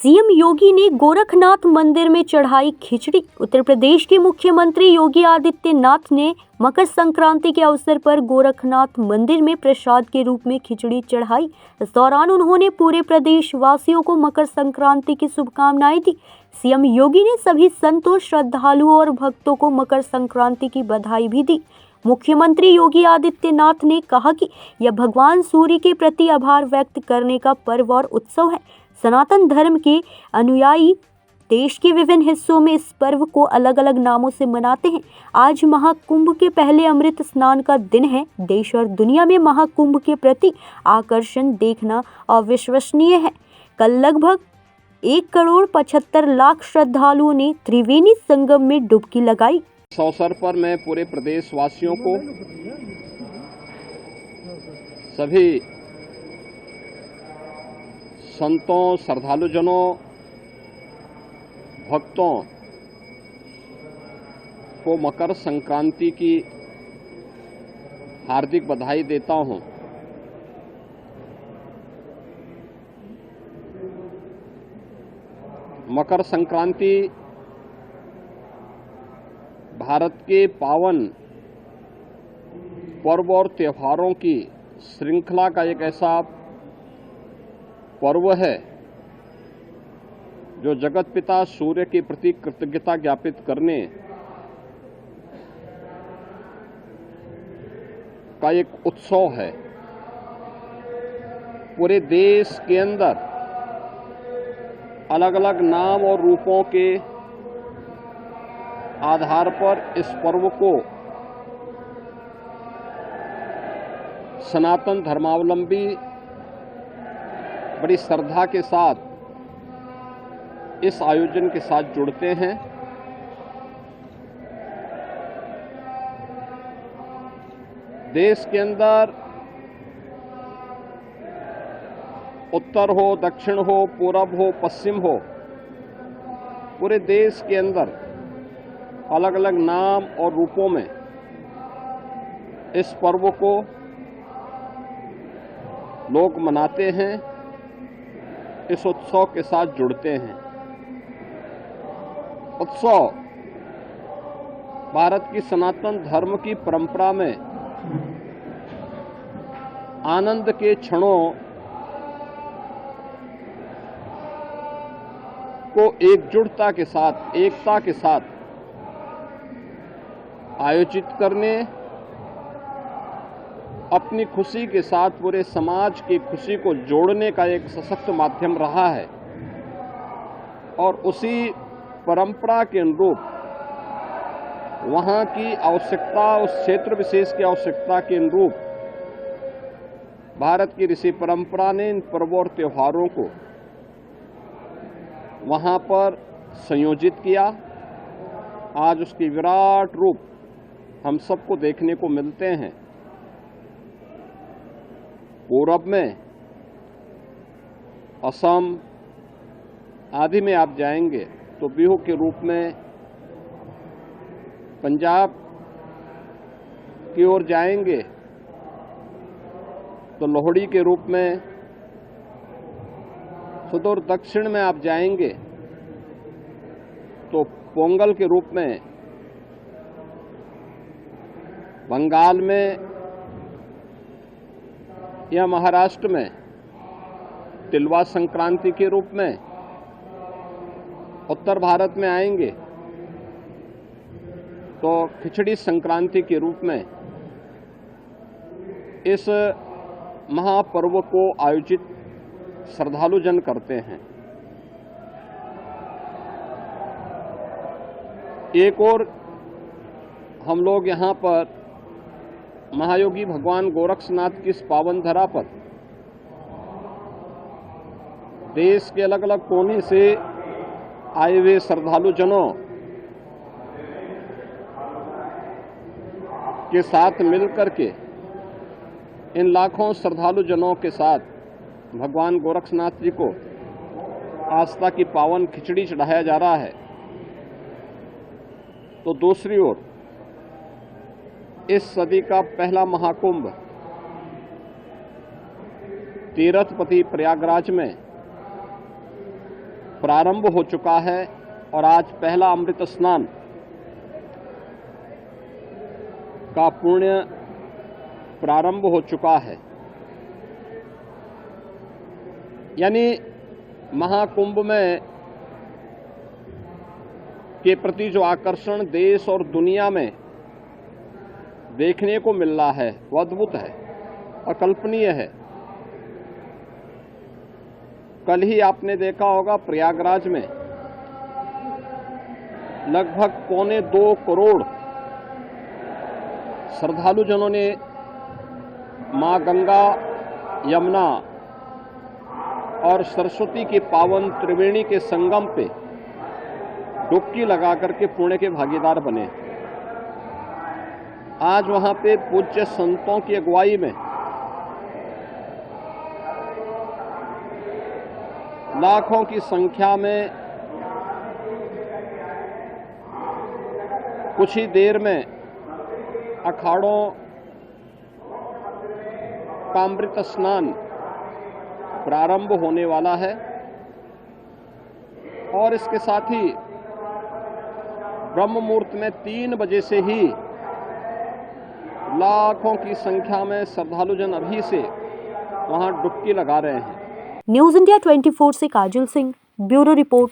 CM योगी ने गोरखनाथ मंदिर में चढ़ाई खिचड़ी। उत्तर प्रदेश के मुख्यमंत्री योगी आदित्यनाथ ने मकर संक्रांति के अवसर पर गोरखनाथ मंदिर में प्रसाद के रूप में खिचड़ी चढ़ाई। इस दौरान उन्होंने पूरे प्रदेश वासियों को मकर संक्रांति की शुभकामनाएं दी। सीएम योगी ने सभी संतों, श्रद्धालुओं और भक्तों को मकर संक्रांति की बधाई भी दी। मुख्यमंत्री योगी आदित्यनाथ ने कहा कि यह भगवान सूर्य के प्रति आभार व्यक्त करने का पर्व और उत्सव है। सनातन धर्म के अनुयायी देश के विभिन्न हिस्सों में इस पर्व को अलग अलग नामों से मनाते हैं। आज महाकुंभ के पहले अमृत स्नान का दिन है। देश और दुनिया में महाकुंभ के प्रति आकर्षण देखना अविश्वसनीय है। कल लगभग 1,75,00,000 श्रद्धालुओं ने त्रिवेणी संगम में डुबकी लगाई। इस अवसर पर मैं पूरे प्रदेश वासियों को, सभी संतों, श्रद्धालुजनों, भक्तों को मकर संक्रांति की हार्दिक बधाई देता हूं। मकर संक्रांति भारत के पावन पर्व और त्योहारों की श्रृंखला का एक ऐसा पर्व है जो जगत पिता सूर्य के प्रति कृतज्ञता ज्ञापित करने का एक उत्सव है। पूरे देश के अंदर अलग अलग नाम और रूपों के आधार पर इस पर्व को सनातन धर्मावलंबी बड़ी श्रद्धा के साथ इस आयोजन के साथ जुड़ते हैं। देश के अंदर उत्तर हो, दक्षिण हो, पूरब हो, पश्चिम हो, पूरे देश के अंदर अलग अलग नाम और रूपों में इस पर्व को लोग मनाते हैं, इस उत्सव के साथ जुड़ते हैं। उत्सव भारत की सनातन धर्म की परंपरा में आनंद के क्षणों को एकजुटता के साथ, एकता के साथ आयोजित करने, अपनी खुशी के साथ पूरे समाज की खुशी को जोड़ने का एक सशक्त माध्यम रहा है। और उसी परंपरा के अनुरूप वहाँ की आवश्यकता, उस क्षेत्र विशेष की आवश्यकता के अनुरूप भारत की ऋषि परंपरा ने इन पर्वों और त्योहारों को वहाँ पर संयोजित किया। आज उसकी विराट रूप हम सबको देखने को मिलते हैं। पूरब में असम आदि में आप जाएंगे तो बिहू के रूप में, पंजाब की ओर जाएंगे तो लोहड़ी के रूप में, सुदूर दक्षिण में आप जाएंगे तो पोंगल के रूप में, बंगाल में या महाराष्ट्र में तिलवा संक्रांति के रूप में, उत्तर भारत में आएंगे तो खिचड़ी संक्रांति के रूप में इस महापर्व को आयोजित श्रद्धालुजन करते हैं। एक और हम लोग यहाँ पर महायोगी भगवान गोरक्षनाथ की इस पावन धरा पर देश के अलग अलग कोने से आए हुए श्रद्धालुजनों के साथ मिलकर के, इन लाखों श्रद्धालुजनों के साथ भगवान गोरक्षनाथ जी को आस्था की पावन खिचड़ी चढ़ाया जा रहा है। तो दूसरी ओर इस सदी का पहला महाकुंभ तीर्थपति प्रयागराज में प्रारंभ हो चुका है और आज पहला अमृत स्नान का पुण्य प्रारंभ हो चुका है। यानी महाकुंभ में के प्रति जो आकर्षण देश और दुनिया में देखने को मिल रहा है वो अद्भुत है, अकल्पनीय है। कल ही आपने देखा होगा प्रयागराज में लगभग 1.25 करोड़ श्रद्धालुजनों ने मां गंगा, यमुना और सरस्वती की पावन त्रिवेणी के संगम पे डुबकी लगा करके पुण्य के भागीदार बने। आज वहां पे पूज्य संतों की अगुवाई में लाखों की संख्या में कुछ ही देर में अखाड़ों का अमृत स्नान प्रारंभ होने वाला है और इसके साथ ही ब्रह्म मुहूर्त में 3 बजे से ही लाखों की संख्या में श्रद्धालुजन अभी से वहां डुबकी लगा रहे हैं। न्यूज़ इंडिया 24 से काजल सिंह, ब्यूरो रिपोर्ट।